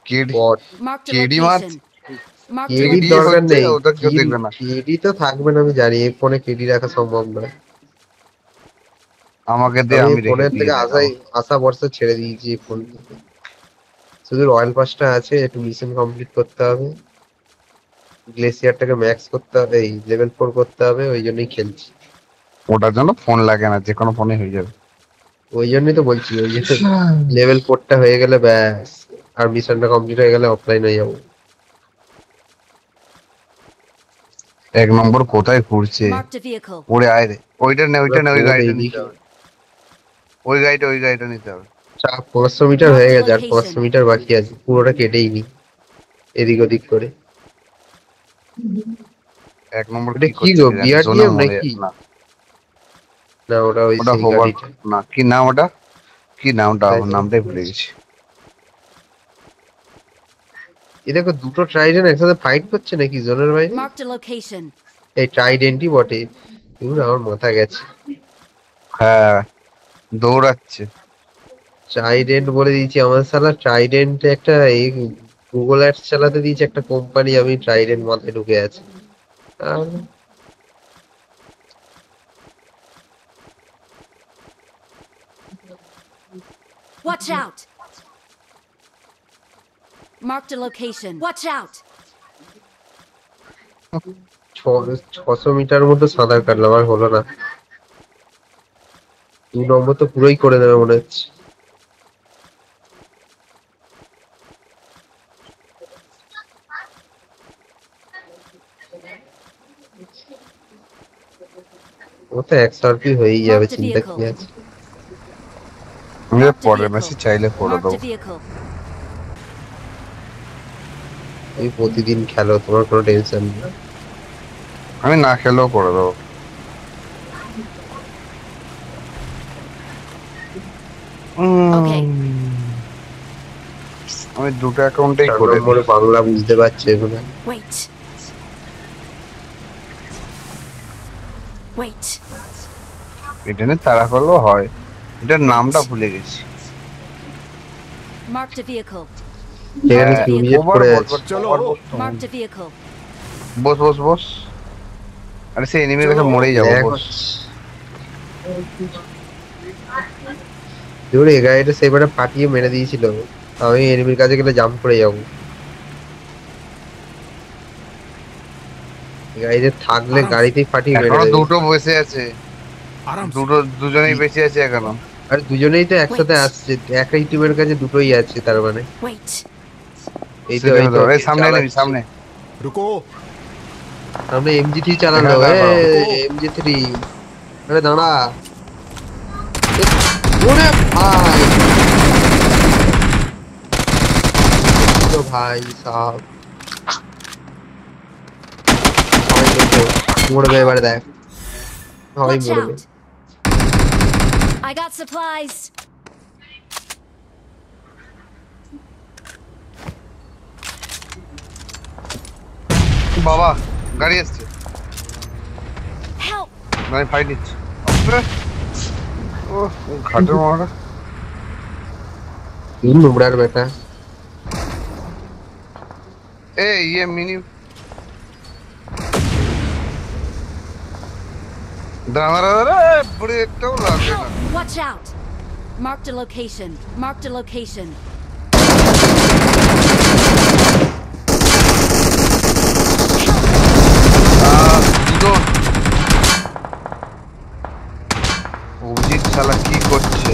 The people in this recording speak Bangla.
কেডি বট। Marked a কেডি মাছ location. Marked a কেডির কেডি দরকার হচ্ছে location. নেই, ওটা কেউ দেখবে না। কেডি তো থাকবে না আমি জানি, এই ফোনে কেডি রাখা সম্ভব নয়। আমাকে দিয়ে আমি এই আমি রেখে ফোনের দিয়ে থেকে দেখাবো। আশা ভরসা ছেড়ে দিয়েছি এই ফোন থেকে। শুধু রয়্যাল পাসটা আছে, একটু মিশন কমপ্লিট করতে হবে, গ্লেসিয়ারটাকে ম্যাক্স করতে হবে, এই লেভেল 4 করতে হবে, ওই জন্যই খেলছি। ওটার জন্য ফোন লাগে না, যে কোনো ফোনে হয়ে যাবে। ওই জন্যই তো বলছি, ওই যে লেভেল 4টা হয়ে গেলে ব্যাস, আর মিশনটা কমপ্লিট হয়ে গেলে অফলাইন হয়ে যাবো। এক নম্বর কোথায় ঘুরছে, Marked a vehicle. ওরে আয় রে। ওইটা নে, পুরো ওইটা নে, ওই বোর্ড গাড়িটা নিতে এইদিকে। হবে। ওই গাড়িটা নিতে হবে। 500 মিটার হয়ে Marked a গেছে, আর 500 location. মিটার বাকি আছে, পুরোটা কেটেই নি এদিক ওদিক করে। এক নম্বর এটা কি কি করছে গো, কি জানি, জোনে বিআরটিএম মরে নাকি? না। না, ওটা ওই ওটা সেই হোবার গাড়িটা। না, কি নাম ওটা, কি নামটা, তাই আমার তো। নামটাই ভুলে গেছি। এই দেখো, দুটো ট্রাইডেন্ট একসাথে ফাইট করছে নাকি জোনের বাইরে? Marked a location. এই ট্রাইডেন্টই বটে। এগুলো আমার মাথা গেছে। হ্যাঁ, দৌড়াচ্ছে। ট্রাইডেন্ট বলে দিয়েছি, আমার সালা ট্রাইডেন্ট একটা এই গুগল অ্যাডস চালাতে দিয়েছে একটা কোম্পানি, আমি ট্রাইডেন্ট মাথায় ঢুকে আছে। আর Watch out. Marked a location. Watch out. 600 metre মতো সাঁতার কাটলাম, আর হলো না। 2 নম্বর তো পুরোই করে দেবে মনে হচ্ছে। ও তো 100 হয়েই যাবে, Marked a চিন্তা কি vehicle. আছে। আমি Marked a পরের ম্যাচে vehicle. চাইলে করে Marked দেবো। a vehicle. তুমি প্রতিদিন খেলো, তোমার কোনো টেনশন নেই। আমি না খেলেও করে দেবো। Okay. আমি দুটো অ্যাকাউন্টেই 4 করে দিই। নম্বরে বাংলা বুঝতে পারছে এগুলো। Wait. Wait. এটা নিয়ে তাড়া করলেও হয়, এটার নামটা Wait. ভুলে গেছি। Marked a vehicle. এখানে Marked a কি vehicle. উইজেট করে আছে? Marked a vehicle. বস বস বস। আরে সে এনিমির কাছে মরেই যাবো, ল্যাগ বস। হচ্ছে। ধরে এই গাড়িটা সেবারে ফাটিয়ে মেরে দিয়েছিল, আমি এনিমির কাছে গেলে জাম্প করে যাবো। এই গাড়িতে থাকলে গাড়িতেই ফাটিয়ে মেরে এখনো দেবে। দুটো বসে আছে, দুজনেই বেঁচে আছে এখনো। আর দুজনেই তো একসাথে Wait. আসছে, একই টিমের কাছে দুটোই আছে তার মানে। Wait. এই তো এই তো এই সামনে নেবি, চালাচ্ছে। সামনে। रुको। সামনে MG3 চালালো, হ্যাঁ, দাঁড়াও। MG3। আরে দাঁড়া। ওরে ভাই, তো ভাই সাহেব সবাই দেখো, মরবে এবারে, দেখ সবাই Watch মরবে। out. I got supplies. বাবা, গাড়ি এসছে, Help. আমি ফাইট নিচ্ছি। ও ঘাটের মারা। কি নোংরার বেটা। ইয়ে মিনি দাঁড়া, বড় একটাও লাগে না। Help. Watch out. Marked a location. Marked a location. দুটো অভিজিৎ শালা কি করছে?